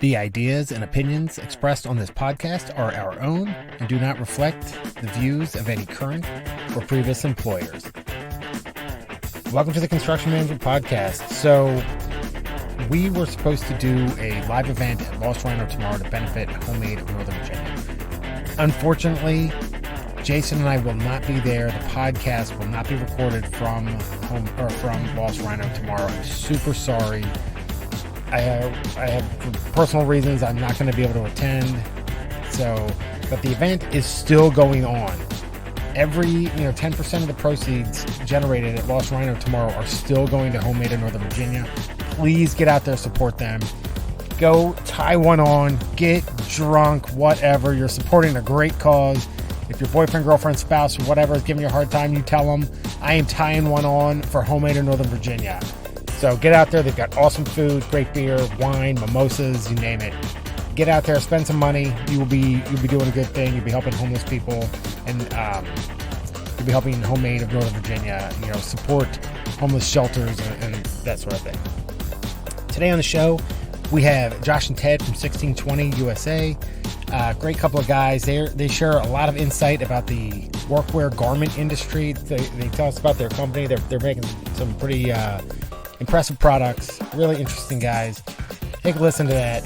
The ideas and opinions expressed on this podcast are our own and do not reflect the views of any current or previous employers. Welcome to the Construction Management Podcast. So, we were supposed to do a live event at Lost Rhino tomorrow to benefit Homemade of Northern Virginia. Unfortunately, Jason and I will not be there. The podcast will not be recorded from Lost Rhino tomorrow. I'm super sorry. I have for personal reasons, I'm not going to be able to attend. But the event is still going on. Every 10% of the proceeds generated at Lost Rhino tomorrow are still going to Homemade in Northern Virginia. Please get out there, support them. Go tie one on, get drunk, whatever. You're supporting a great cause. If your boyfriend, girlfriend, spouse, or whatever is giving you a hard time, you tell them, I am tying one on for Homemade in Northern Virginia. So get out there. They've got awesome food, great beer, wine, mimosas, you name it. Get out there, spend some money. You'll be doing a good thing. You'll be helping homeless people, and you'll be helping Homemade of Northern Virginia. Support homeless shelters and that sort of thing. Today on the show, we have Josh and Ted from 1620 USA. Great couple of guys. They share a lot of insight about the workwear garment industry. They tell us about their company. They're making some pretty impressive products. Really interesting guys. Take a listen to that.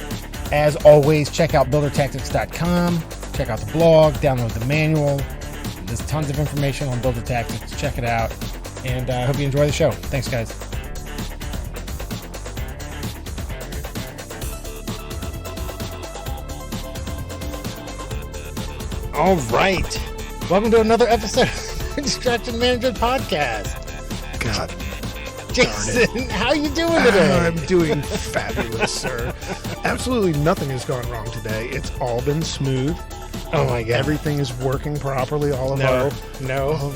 As always, check out buildertactics.com. Check out the blog. Download the manual. There's tons of information on Builder Tactics. Check it out. And I hope you enjoy the show. Thanks, guys. All right. Welcome to another episode of the Construction Management Podcast. God. Jason, how you doing today? I'm doing fabulous, sir. Absolutely nothing has gone wrong today. It's all been smooth. Oh my God. Everything is working properly. All of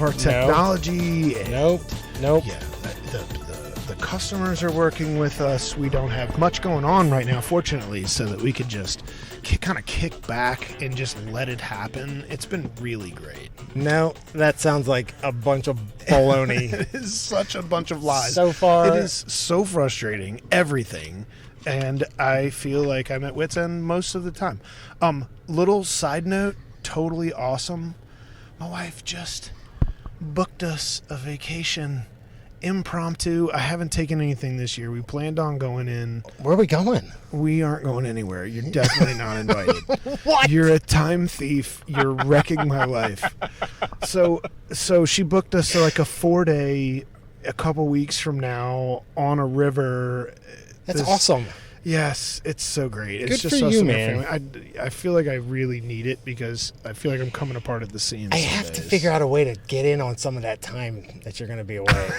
our technology. Nope. Yeah, the customers are working with us. We don't have much going on right now, fortunately, so that we could just kind of kick back and just let it happen. It's been really great. No, that sounds like a bunch of baloney. It is such a bunch of lies. So far. It is so frustrating, everything. And I feel like I'm at wit's end most of the time. Little side note, totally awesome. My wife just booked us a vacation. Impromptu. I haven't taken anything this year. We planned on going in. Where are we going? We aren't going anywhere. You're definitely not invited. What? You're a time thief. You're wrecking my life. So she booked us like a 4-day, a couple weeks from now on a river. That's awesome. Yes, it's so great. Good It's just for us you, and my man. family. I feel like I really need it because I feel like I'm coming apart at the seams. I have to figure out a way to get in on some of that time that you're going to be away.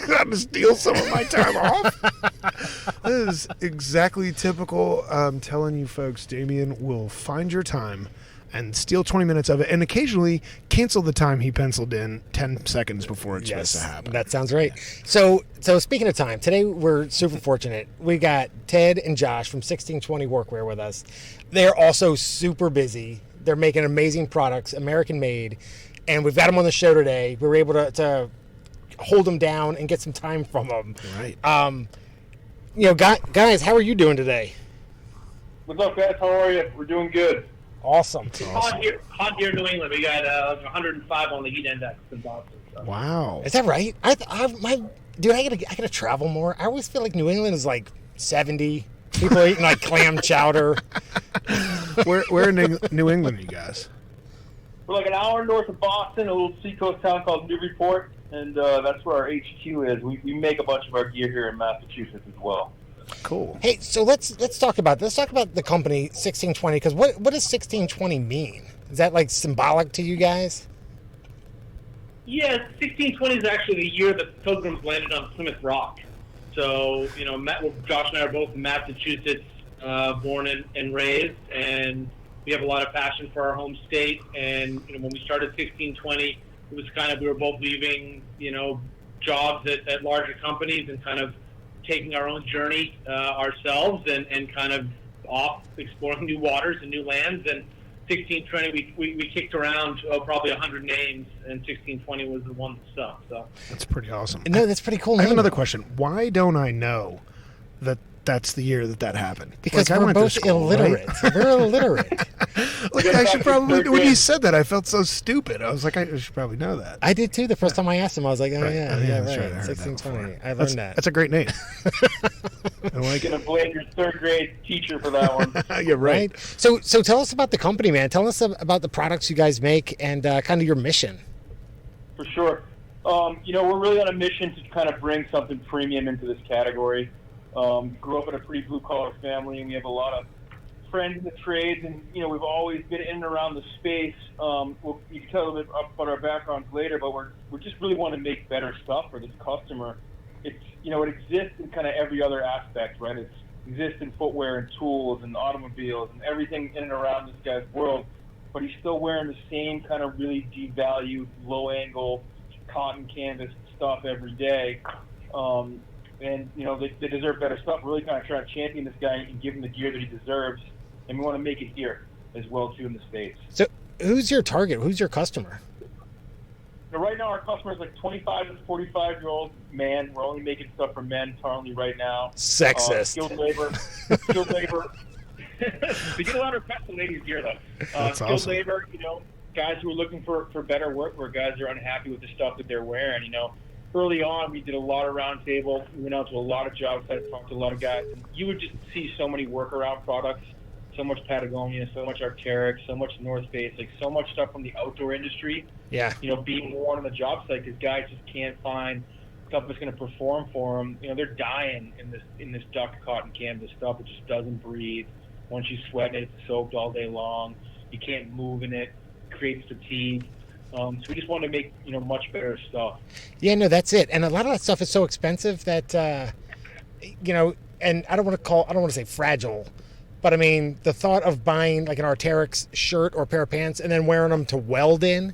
Got to steal some of my time off. This is exactly typical. I'm telling you, folks, Damien will find your time and steal 20 minutes of it, and occasionally cancel the time he penciled in 10 seconds before it's supposed to happen. That sounds right. So speaking of time, today we're super fortunate. We got Ted and Josh from 1620 Workwear with us. They're also super busy. They're making amazing products, American made, and we've got them on the show today. We were able to hold them down and get some time from them. Right. Guys, how are you doing today? What's up, guys? How are you? We're doing good. Awesome. It's hot here in New England. We got 105 on the heat index in Boston. So. Wow. Is that right? I gotta travel more. I always feel like New England is like 70. People are eating like clam chowder. Where in New England are you guys? We're like an hour north of Boston, a little seacoast town called Newburyport, and that's where our HQ is. We make a bunch of our gear here in Massachusetts as well. Cool. Hey, so let's talk about the company 1620, because what does 1620 mean? Is that like symbolic to you guys? Yeah, 1620 is actually the year that Pilgrims landed on Plymouth Rock. So, Josh and I are both in Massachusetts, born and raised, and we have a lot of passion for our home state. And when we started 1620, it was we were both leaving, jobs at larger companies and kind of taking our own journey ourselves and kind of off exploring new waters and new lands. And 1620, we kicked around probably 100 names, and 1620 was the one that stuck. So that's pretty awesome. No, that's pretty cool. I have another question. Why don't I know that that's the year that happened. Because I we're went to both school, illiterate. right? We're illiterate. Like, I should probably, when you said that, I felt so stupid. I was like, I should probably know that. I did too. The first time I asked him, I was like, oh, Right. yeah, Oh, yeah, that's right. right. I heard that 1620. before. I learned that. That's a great name. I like Gonna it. blame your third grade teacher for that one. You're right. So tell us about the company, man. Tell us about the products you guys make and kind of your mission. For sure. We're really on a mission to kind of bring something premium into this category. Grew up in a pretty blue-collar family, and we have a lot of friends in the trades, and, we've always been in and around the space. You can tell a little bit about our backgrounds later, but we just really want to make better stuff for this customer. It's, it exists in kind of every other aspect, right? It exists in footwear and tools and automobiles and everything in and around this guy's world, but he's still wearing the same kind of really devalued, low-angle cotton canvas stuff every day. And, they deserve better stuff. We're really kind of trying to champion this guy and give him the gear that he deserves. And we want to make it here as well, too, in the States. So who's your target? Who's your customer? Now, right now, our customer is like 25 to 45-year-old man. We're only making stuff for men currently right now. Sexist. Skilled labor. We get a lot of requests from ladies here, though. That's skilled awesome. labor, guys who are looking for better work, where guys are unhappy with the stuff that they're wearing, Early on, we did a lot of roundtable. We went out to a lot of job sites, talked to a lot of guys. And you would just see so many workaround products, so much Patagonia, so much Arc'teryx, so much North Face, like so much stuff from the outdoor industry. Yeah. Being worn on the job site because guys just can't find stuff that's going to perform for them. They're dying in this duck cotton canvas stuff. It just doesn't breathe. Once you sweat it, it's soaked all day long. You can't move in it. It creates fatigue. So we just want to make, much better stuff. Yeah, no, that's it. And a lot of that stuff is so expensive that, and I don't want to say fragile, but I mean, the thought of buying like an Arc'teryx shirt or pair of pants and then wearing them to weld in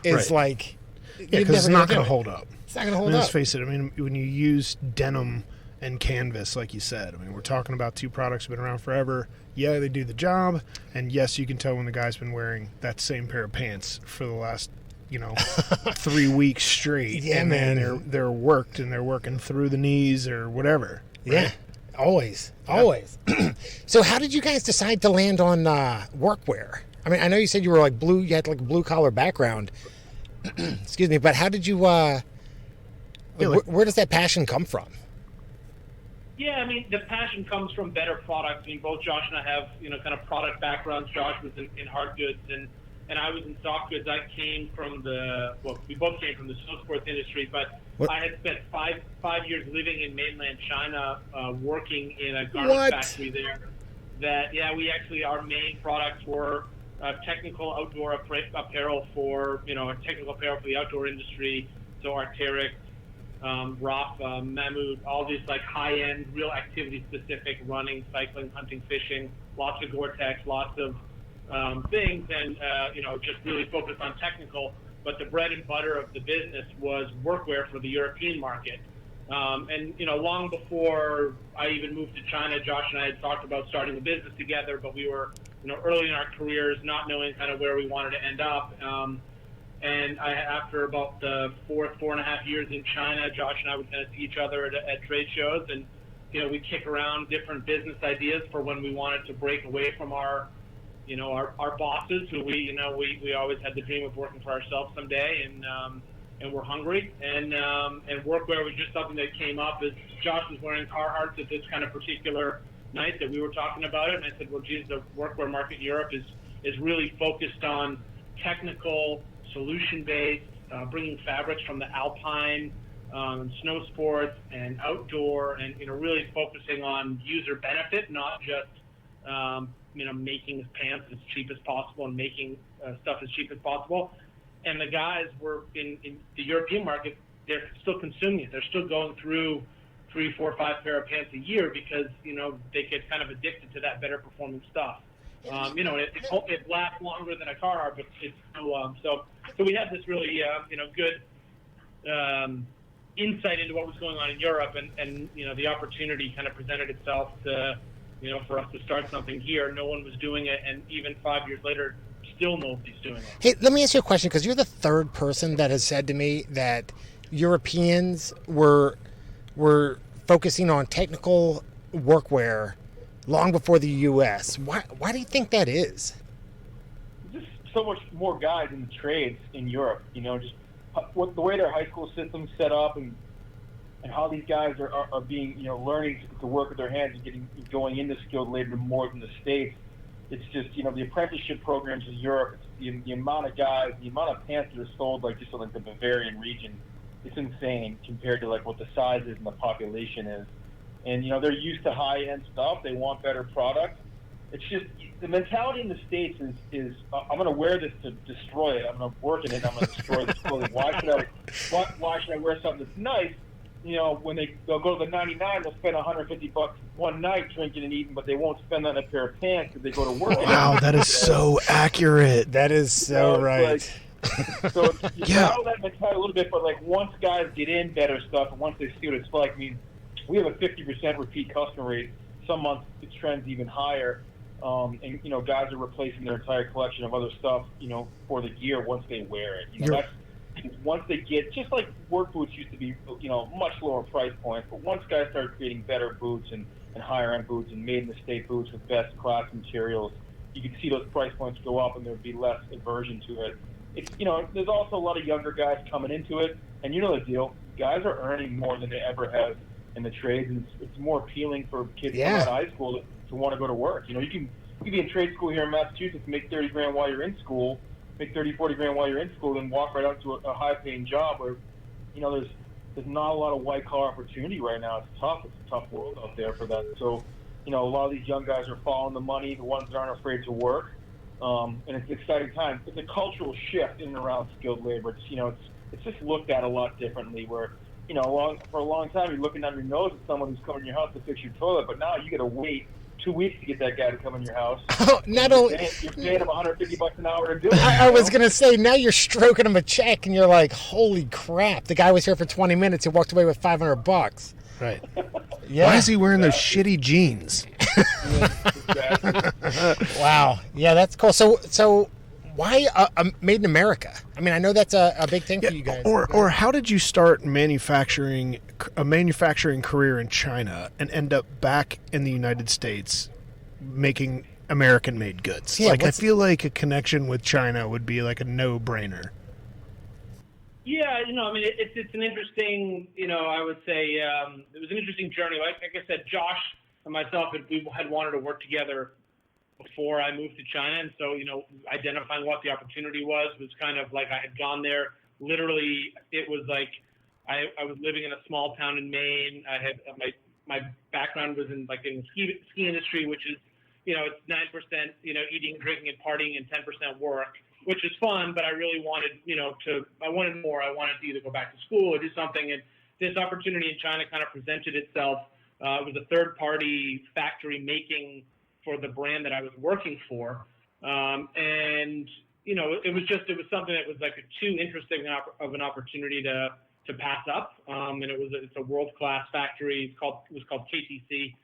is Right. like, Yeah, because it's not going to hold up. It's not going to hold Let's up. face it. I mean, when you use denim and canvas, like you said, we're talking about two products that have been around forever. Yeah, they do the job, and yes, you can tell when the guy's been wearing that same pair of pants for the last, 3 weeks straight. Yeah, and man. then they're worked and they're working through the knees or whatever. Right? Yeah, always. So how did you guys decide to land on workwear? I mean, I know you said you were like blue, you had like a blue collar background. Excuse me, but how did you? Where does that passion come from? Yeah, the passion comes from better products. Both Josh and I have, kind of product backgrounds. Josh was in hard goods and I was in soft goods. We both came from the snow sports industry, but I had spent five years living in mainland China, working in a garment factory there. Our main products were technical outdoor apparel for the outdoor industry. So Arc'teryx, ROF, Mammut, all these like high-end, real activity-specific running, cycling, hunting, fishing, lots of Gore-Tex, lots of things, and just really focused on technical. But the bread and butter of the business was workwear for the European market. Long before I even moved to China, Josh and I had talked about starting a business together, but we were early in our careers, not knowing kind of where we wanted to end up. After about the 4.5 years in China, Josh and I would kind of see each other at trade shows, and we kick around different business ideas for when we wanted to break away from our bosses, who we always had the dream of working for ourselves someday, and we're hungry, and workwear was just something that came up as Josh was wearing Carhartts at this kind of particular night that we were talking about it, and I said, well, geez, the workwear market in Europe is really focused on technical, solution-based, bringing fabrics from the alpine, snow sports, and outdoor, and really focusing on user benefit, not just making pants as cheap as possible and making stuff as cheap as possible. And the guys were in the European market; they're still consuming it. They're still going through 3, 4, 5 pair of pants a year because they get kind of addicted to that better performing stuff. It lasts longer than a Carhartt, but it's still so we had this really good insight into what was going on in Europe, and the opportunity kind of presented itself to for us to start something here. No one was doing it, and even 5 years later, still nobody's doing it. Hey, let me ask you a question, because you're the third person that has said to me that Europeans were focusing on technical workwear long before the U.S. Why do you think that is? Just so much more guys in the trades in Europe. Just the way their high school system's set up and how these guys are being, learning to work with their hands and going into skilled labor more than the States. It's just, the apprenticeship programs in Europe, it's the amount of guys, the amount of pants that are sold, like just like the Bavarian region, it's insane compared to like what the size is and the population is. And, they're used to high-end stuff. They want better product. It's just the mentality in the States is I'm going to wear this to destroy it. I'm going to work in it. I'm going to destroy this clothing. Why should I wear something that's nice? When they'll go to the 99, they'll spend $150 one night drinking and eating, but they won't spend that on a pair of pants because they go to work. Wow, that is so accurate. That is so right. So you know that mentality a little bit, but like once guys get in better stuff and once they see what it's like, I mean, we have a 50% repeat customer rate. Some months it trends even higher. And guys are replacing their entire collection of other stuff, for the gear once they wear it. That's once they get, just like work boots used to be, much lower price points, but once guys start creating better boots and higher end boots and made in the state boots with best class materials, you can see those price points go up and there'd be less aversion to it. It's, there's also a lot of younger guys coming into it, and you know the deal. Guys are earning more than they ever have in the trades, and it's more appealing for kids coming out of high school to want to go to work. You can be in trade school here in Massachusetts, make $30,000 while you're in school, make $30,000-$40,000 while you're in school, then walk right up to a high-paying job where, there's not a lot of white-collar opportunity right now. It's tough. It's a tough world out there for that. So, a lot of these young guys are following the money, the ones that aren't afraid to work, and it's an exciting time. It's a cultural shift in and around skilled labor. It's just looked at a lot differently where, for a long time, you're looking down your nose at someone who's coming to your house to fix your toilet, but now you got to wait 2 weeks to get that guy to come in your house. Not only you're paying him $150 an hour to do it. I was gonna say, now you're stroking him a check, and you're like, "Holy crap! The guy was here for 20 minutes and walked away with $500." Right. Yeah. Why is he wearing those shitty jeans? Wow. Yeah, that's cool. So why made in America? I mean, I know that's a big thing for you guys. Or how did you start manufacturing career in China and end up back in the United States making American-made goods? Yeah, I feel like a connection with China would be like a no-brainer. Yeah, it's an interesting, I would say it was an interesting journey. Like I said, Josh and myself, we had wanted to work together before I moved to China. And so, identifying what the opportunity was kind of like I had gone there. Literally, it was like I was living in a small town in Maine. I had my background was in the ski industry, which is, it's 9%, eating, drinking, and partying, and 10% work, which is fun. But I really wanted, I wanted more. I wanted to either go back to school or do something. And this opportunity in China kind of presented itself. It was a third-party factory making for the brand that I was working for. And, it was something that was like too interesting of an opportunity to pass up. And it's a world-class factory. It was called KTC,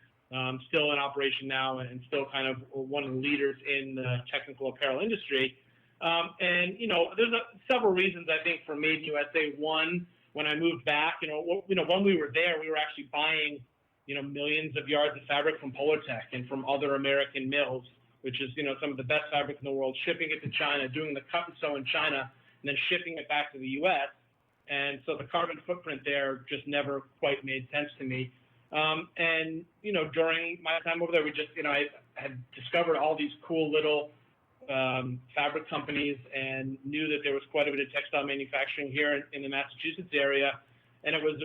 still in operation now and still kind of one of the leaders in the technical apparel industry. And, there's several reasons I think for Made in USA. One, when I moved back, when we were there, we were actually buying millions of yards of fabric from Polartec and from other American mills, which is, some of the best fabric in the world, shipping it to China, doing the cut and sew in China, and then shipping it back to the U.S. And so the carbon footprint there just never quite made sense to me. And, during my time over there, we just, I had discovered all these cool little fabric companies and knew that there was quite a bit of textile manufacturing here in the Massachusetts area. And it was,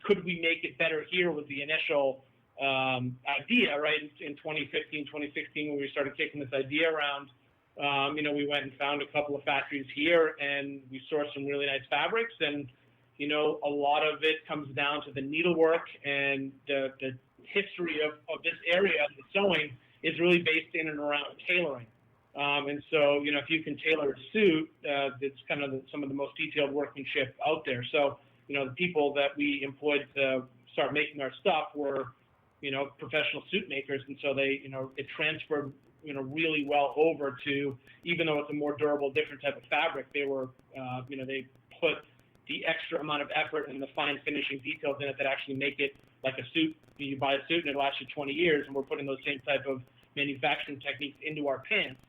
could we make it better here was the initial idea, right? In 2015, 2016, when we started kicking this idea around, we went and found a couple of factories here and we sourced some really nice fabrics. And, a lot of it comes down to the needlework and the history of this area, the sewing, is really based in and around tailoring. And so, if you can tailor a suit, it's kind of some of the most detailed workmanship out there. So, the people that we employed to start making our stuff were, professional suit makers. And so they, it transferred, really well over to, even though it's a more durable, different type of fabric, they were, they put the extra amount of effort and the fine finishing details in it that actually make it like a suit. You buy a suit and it lasts you 20 years, and we're putting those same type of manufacturing techniques into our pants.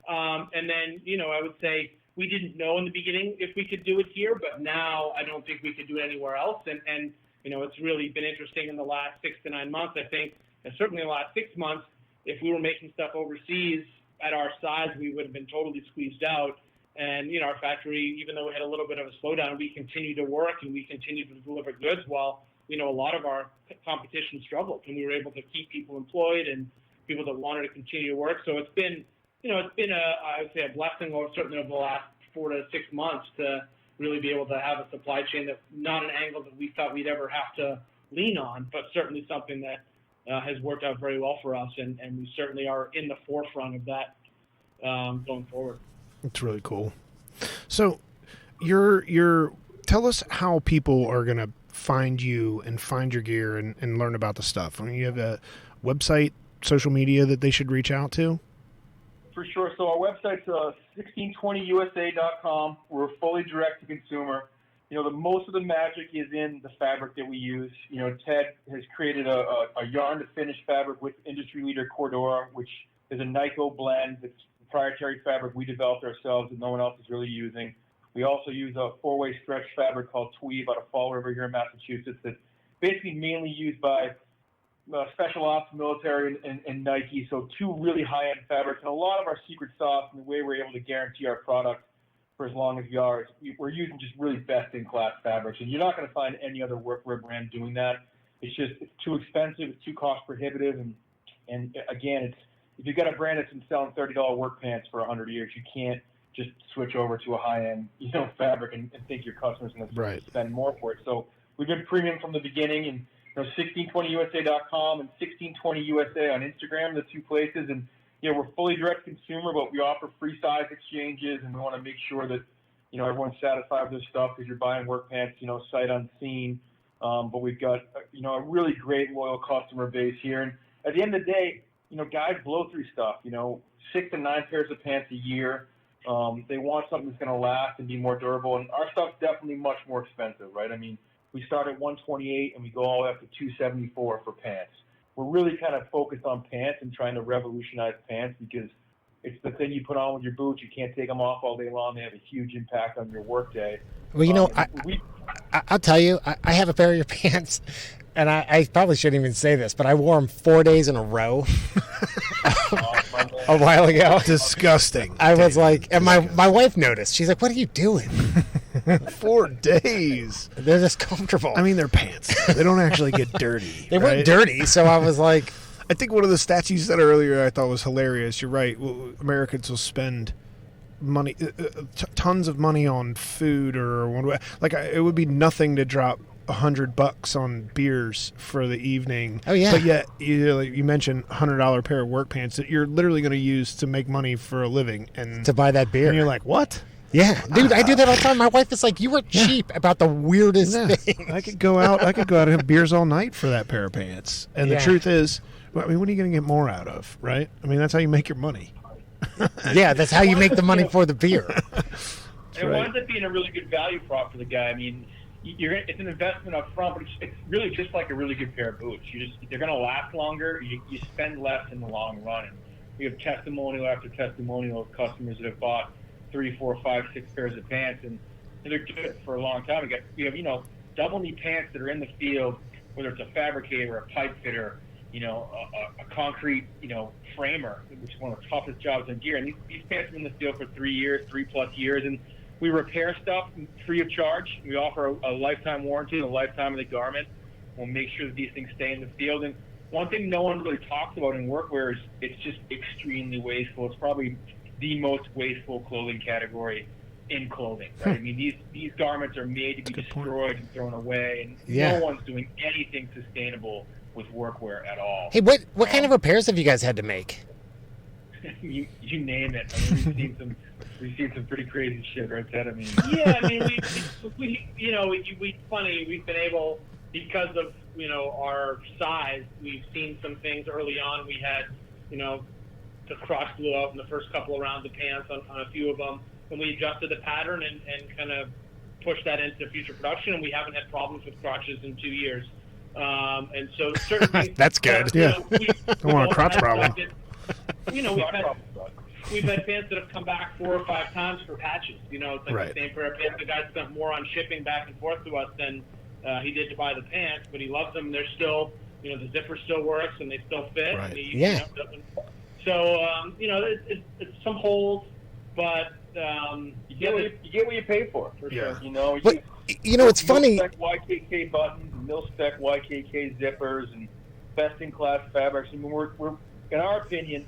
And then, I would say we didn't know in the beginning if we could do it here, but now I don't think we could do it anywhere else. And it's really been interesting in the last 6 to 9 months, I think, and certainly in the last 6 months, if we were making stuff overseas at our size, we would have been totally squeezed out. And, our factory, even though we had a little bit of a slowdown, we continue to work and we continue to deliver goods while, a lot of our competition struggled. And we were able to keep people employed and people that wanted to continue to work. So it's been, I would say a blessing, or certainly over the last 4 to 6 months, to really be able to have a supply chain that's not an angle that we thought we'd ever have to lean on, but certainly something that has worked out very well for us. And we certainly are in the forefront of that going forward. It's really cool. So tell us how people are going to find you and find your gear and learn about the stuff. I mean, you have a website, social media that they should reach out to? For sure. So our website's 1620usa.com. We're fully direct to consumer. The most of the magic is in the fabric that we use. Ted has created a yarn to finish fabric with industry leader Cordura, which is a NICO blend. It's proprietary fabric we developed ourselves that no one else is really using. We also use a 4-way stretch fabric called Tweed out of Fall River here in Massachusetts that's basically mainly used by special ops, military, and Nike. So 2 really high-end fabrics. And a lot of our secret sauce and the way we're able to guarantee our product for as long as we are, we're using just really best-in-class fabrics. And you're not going to find any other workwear brand doing that. It's too expensive, it's too cost-prohibitive. And again, if you've got a brand that's been selling $30 work pants for 100 years, you can't just switch over to a high-end, fabric and think your customers are going to spend more for it. So we've been premium from the beginning, and 1620usa.com and 1620usa on Instagram, the 2 places. And we're fully direct consumer, but we offer free size exchanges, and we want to make sure that everyone's satisfied with their stuff because you're buying work pants, sight unseen. But we've got a really great loyal customer base here, and at the end of the day, guys blow through stuff. 6 to 9 pairs of pants a year. They want something that's going to last and be more durable, and our stuff's definitely much more expensive, right? I mean, we start at $128 and we go all the way up to $274 for pants. We're really kind of focused on pants and trying to revolutionize pants because it's the thing you put on with your boots. You can't take them off all day long. They have a huge impact on your workday. Well, I'll tell you, I have a pair of your pants, and I probably shouldn't even say this, but I wore them 4 days in a row a while ago. Disgusting. I was like, and my wife noticed. She's like, "What are you doing?" 4 days. They're just comfortable. I mean, they're pants. They don't actually get dirty. They weren't dirty, so I was like... I think one of the stats you said earlier I thought was hilarious. You're right. Well, Americans will spend money, tons of money on food or like it would be nothing to drop $100 on beers for the evening. Oh yeah. But yet you mentioned $100 pair of work pants that you're literally going to use to make money for a living and to buy that beer. And you're like, what? Yeah, dude, I do that all the time. My wife is like, "You were cheap about the weirdest things." I could go out and have beers all night for that pair of pants. And the truth is, I mean, what are you going to get more out of, right? I mean, that's how you make your money. Yeah, that's how you make the money for the beer. It winds up being a really good value prop for the guy. I mean, it's an investment up front, but it's really just like a really good pair of boots. They're going to last longer. You spend less in the long run. And we have testimonial after testimonial of customers that have bought 3, 4, 5, 6 pairs of pants, and they're good for a long time. We have double knee pants that are in the field, whether it's a fabricator, a pipe fitter, a concrete, framer, which is one of the toughest jobs in gear. And these pants are in the field for 3 years, 3+ years, and we repair stuff free of charge. We offer a lifetime warranty, a lifetime of the garment. We'll make sure that these things stay in the field. And one thing no one really talks about in workwear is it's just extremely wasteful. It's probably the most wasteful clothing category in clothing. Right? I mean, these garments are made to be destroyed and thrown away, and no one's doing anything sustainable with workwear at all. Hey, what kind of repairs have you guys had to make? you name it. I mean, we've seen some pretty crazy shit, right, Ted? I mean, we've been able, because of our size, we've seen some things early on. We had the cross blew out in the first couple of rounds of pants on a few of them, and we adjusted the pattern and kind of push that into future production, and we haven't had problems with crotches in 2 years. And so certain things. That's good. Yeah. Don't want a crotch problem. We've had pants that have come back 4 or 5 times for patches. It's like Right. the same pair of pants. The guy spent more on shipping back and forth to us than he did to buy the pants, but he loves them. They're still, the zipper still works and they still fit. Right. And it's some holes, but you get what you pay for Yeah. sure. But it's funny. Mil-spec YKK buttons, mil-spec YKK zippers, and best-in-class fabrics. I mean, we're in our opinion,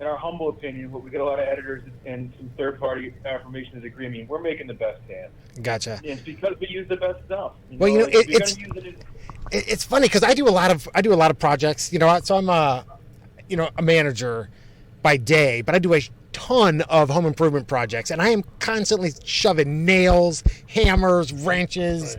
in our humble opinion, what we get a lot of editors and some third-party affirmation is agreeing. We're making the best pants. Gotcha. And it's because we use the best stuff. It's funny because I do a lot of projects. So I'm a manager by day, but I do a ton of home improvement projects, and I am constantly shoving nails, hammers, wrenches,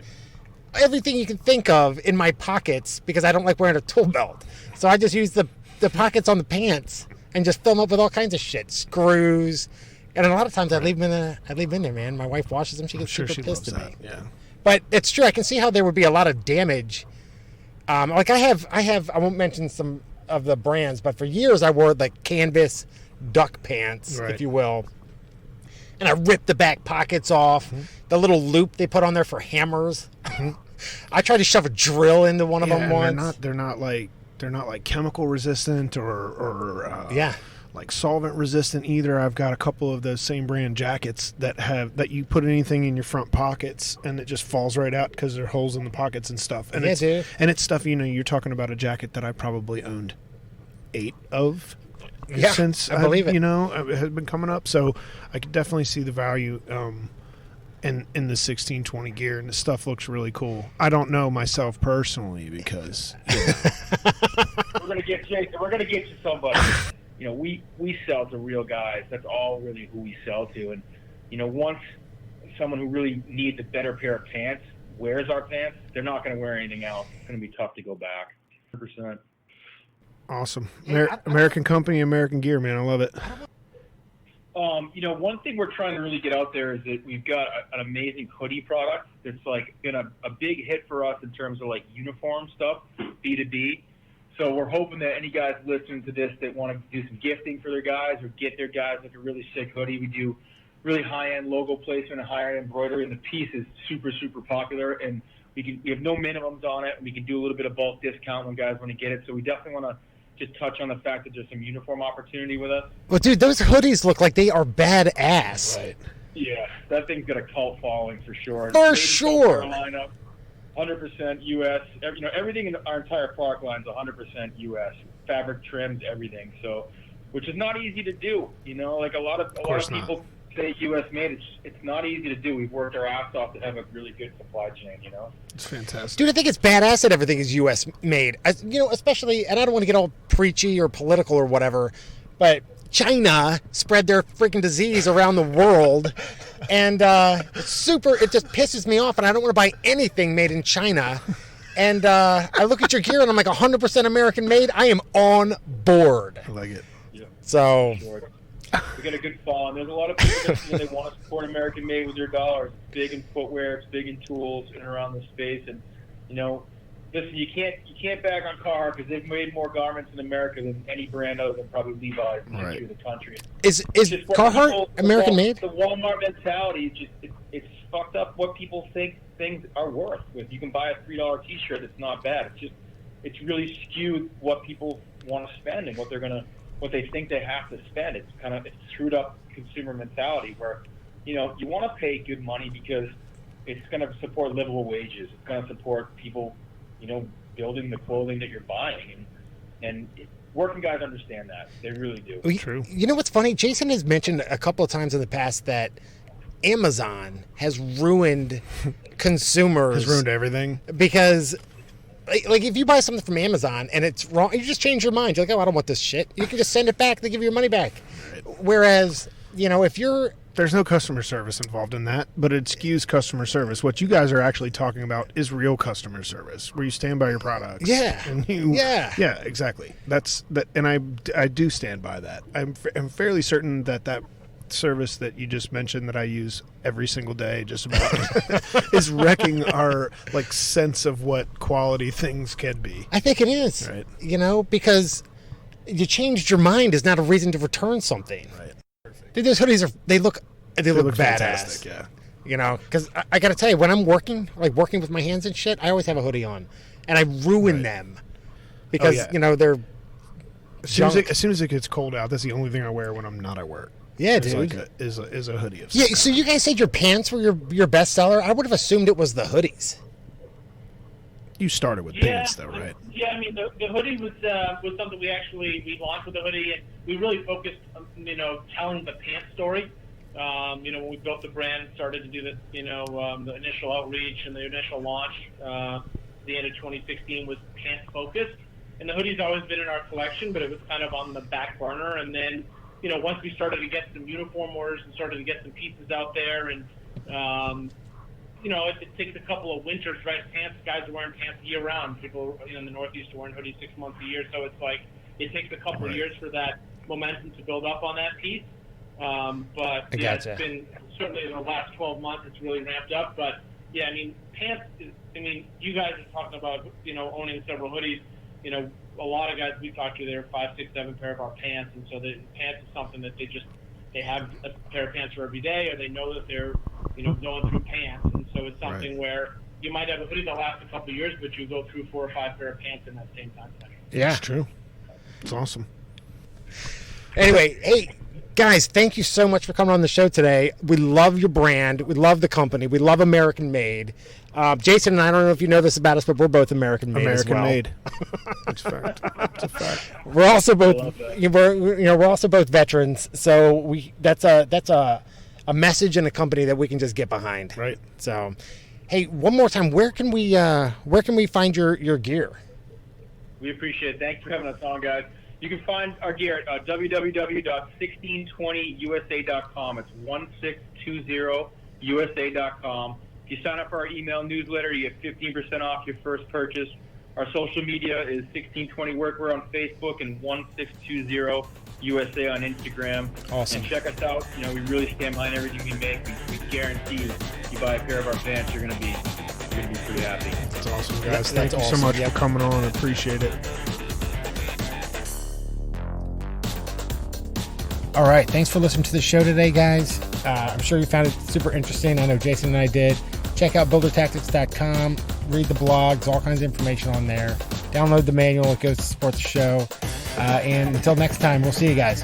everything you can think of in my pockets because I don't like wearing a tool belt. So I just use the pockets on the pants and just fill them up with all kinds of shit, screws, and a lot of times I leave them in there, man. My wife washes them; she gets super pissed at me. Yeah. But it's true. I can see how there would be a lot of damage. Like I have. I won't mention some of the brands, but for years I wore like canvas duck pants, Right. if you will, and I ripped the back pockets off. Mm-hmm. The little loop they put on there for hammers. I tried to shove a drill into one of them once. They're not like chemical resistant or like solvent resistant either. I've got a couple of those same brand jackets that you put anything in your front pockets and it just falls right out because there are holes in the pockets and stuff. And it's stuff, you're talking about a jacket that I probably owned 8 of since I believe it. It had been coming up. So I could definitely see the value in the 1620 gear, and the stuff looks really cool. I don't know myself personally because we're gonna get Jason. We're gonna get you somebody. We sell to real guys. That's all really who we sell to. And once someone who really needs a better pair of pants wears our pants, they're not gonna wear anything else. It's gonna be tough to go back. 100%. Awesome. American company, American gear, man. I love it. One thing we're trying to really get out there is that we've got an amazing hoodie product that's like been a big hit for us in terms of like uniform stuff, B2B. So we're hoping that any guys listening to this that want to do some gifting for their guys or get their guys like a really sick hoodie. We do really high-end logo placement and high-end embroidery, and the piece is super, super popular. And we have no minimums on it. We can do a little bit of bulk discount when guys want to get it. So we definitely want to just touch on the fact that there's some uniform opportunity with us. Well, dude, those hoodies look like they are badass. Right. Yeah, that thing's got a cult following for sure. For sure. Carolina, 100% U.S. Everything in our entire product line is 100% U.S. Fabric, trims, everything. So, which is not easy to do. Like a lot of people say U.S. made. It's not easy to do. We've worked our ass off to have a really good supply chain. It's fantastic. Dude, I think it's badass that everything is U.S. made. Especially, and I don't want to get all preachy or political or whatever, but China spread their freaking disease around the world, and it just pisses me off, and I don't want to buy anything made in China. And I look at your gear, and I'm like 100% American made. I am on board. I like it. Yeah. So... Sure. We got a good fall, and there's a lot of people that they want to support American made with their dollars. It's big in footwear, it's big in tools, and around the space. And listen, you can't bag on Carhartt because they've made more garments in America than any brand other than probably Levi's in the history of the country. Is Carhartt American made? The Walmart mentality is just it's fucked up. What people think things are worth. If you can buy a $3 T-shirt, it's not bad. It's really skewed what people want to spend and what they think they have to spend. It's screwed up consumer mentality where, you want to pay good money because it's going to support livable wages. It's going to support people, building the clothing that you're buying. And working guys understand that. They really do. True. You know what's funny? Jason has mentioned a couple of times in the past that Amazon has ruined consumers. Has ruined everything. Because... Like if you buy something from Amazon and it's wrong, you just change your mind. You're like, oh, I don't want this shit. You can just send it back. They give you your money back. Right. Whereas, if there's no customer service involved in that, but it skews customer service. What you guys are actually talking about is real customer service, where you stand by your products. Yeah. And yeah, exactly. That's that, and I do stand by that. I'm fairly certain that service that you just mentioned that I use every single day, just about, is wrecking our like sense of what quality things can be. I think it is. Right. You know, because you changed your mind is not a reason to return something. Right. Dude, those hoodies they look badass. Fantastic. Yeah. You know, because I got to tell you, when I'm working with my hands and shit, I always have a hoodie on, and I ruin them because you know they're. As soon as it gets cold out, that's the only thing I wear when I'm not at work. Yeah, It's dude. like is a hoodie of Yeah, some so kind. you guys said your pants were your best seller. I would have assumed it was the hoodies. You started with pants, though, right? Yeah, I mean, the hoodie was something we launched with the hoodie, and we really focused on, telling the pants story. When we built the brand, started to do the initial outreach and the initial launch, the end of 2016 was pants focused. And the hoodie's always been in our collection, but it was kind of on the back burner. And then, once we started to get some uniform orders and started to get some pieces out there, and it takes a couple of winters, right? Pants, guys are wearing pants year round. People in the Northeast are wearing hoodies 6 months a year. So it's like it takes a couple of years for that momentum to build up on that piece. But it's been certainly in the last 12 months, it's really ramped up. But yeah, I mean, pants you guys are talking about, owning several hoodies. A lot of guys we talk to, they're 5, 6, 7 pair of our pants. And so the pants is something that they have a pair of pants for every day, or they know that they're, going through pants. And so it's something where you might have a hoodie that lasts a couple of years, but you go through 4 or 5 pair of pants in that same time frame. Yeah. It's true. It's awesome. Anyway, hey, guys, thank you so much for coming on the show today. We love your brand. We love the company. We love American Made. Jason and I don't know if you know this about us, but we're both American Made as well. American made. It's a fact. It's a fact. We're also both we're also both veterans, so that's a message and a company that we can just get behind. Right. So, hey, one more time, where can we find your gear? We appreciate it. Thanks for having us on, guys. You can find our gear at www.1620usa.com. It's 1620usa.com. If you sign up for our email newsletter, you get 15% off your first purchase. Our social media is 1620 Workwear on Facebook and 1620USA on Instagram. Awesome. And check us out. We really stand behind everything we make. We guarantee you buy a pair of our pants, you're gonna be pretty happy. That's awesome, guys. That's Thank you so awesome. much for coming on. I appreciate it. All right, thanks for listening to the show today, guys. I'm sure you found it super interesting. I know Jason and I did. Check out buildertactics.com. Read the blogs, all kinds of information on there. Download the manual. It goes to support the show. And until next time, we'll see you guys.